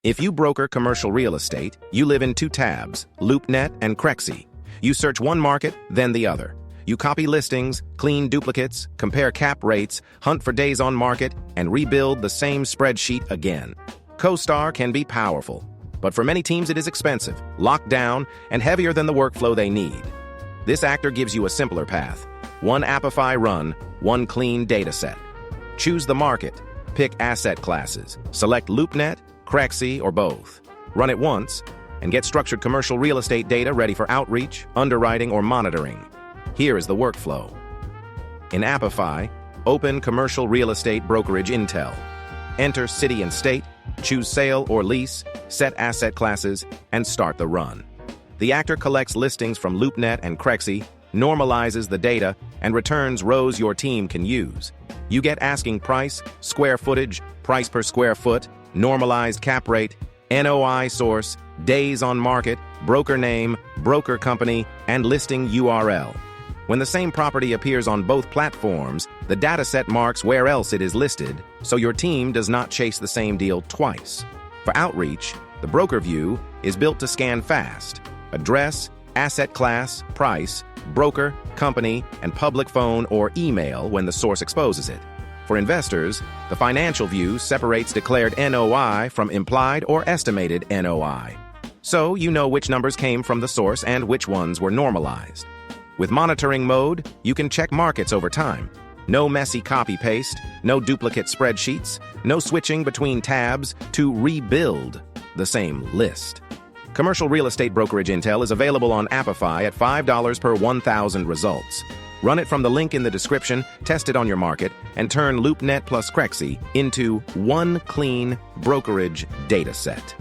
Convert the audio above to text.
If you broker commercial real estate, you live in two tabs, LoopNet and Crexi. You search one market, then the other. You copy listings, clean duplicates, compare cap rates, hunt for days on market, and rebuild the same spreadsheet again. CoStar can be powerful, but for many teams it is expensive, locked down, and heavier than the workflow they need. This actor gives you a simpler path. One Apify run, one clean dataset. Choose the market, pick asset classes, select LoopNet, Crexi, or both. Run it once, and get structured commercial real estate data ready for outreach, underwriting, or monitoring. Here is the workflow. In Apify, open Commercial Real Estate Brokerage Intel. Enter city and state, choose sale or lease, set asset classes, and start the run. The actor collects listings from LoopNet and Crexi, normalizes the data, and returns rows your team can use. You get asking price, square footage, price per square foot, normalized cap rate, NOI source, days on market, broker name, broker company, and listing URL. When the same property appears on both platforms, the dataset marks where else it is listed, so your team does not chase the same deal twice. For outreach, the broker view is built to scan fast. Address, asset class, price, broker, company, and public phone or email when the source exposes it. For investors, the financial view separates declared NOI from implied or estimated NOI. So you know which numbers came from the source and which ones were normalized. With monitoring mode, you can check markets over time. No messy copy-paste, no duplicate spreadsheets, no switching between tabs to rebuild the same list. Commercial Real Estate Brokerage Intel is available on Apify at $5 per 1,000 results. Run it from the link in the description, test it on your market, and turn LoopNet plus Crexi into one clean brokerage dataset.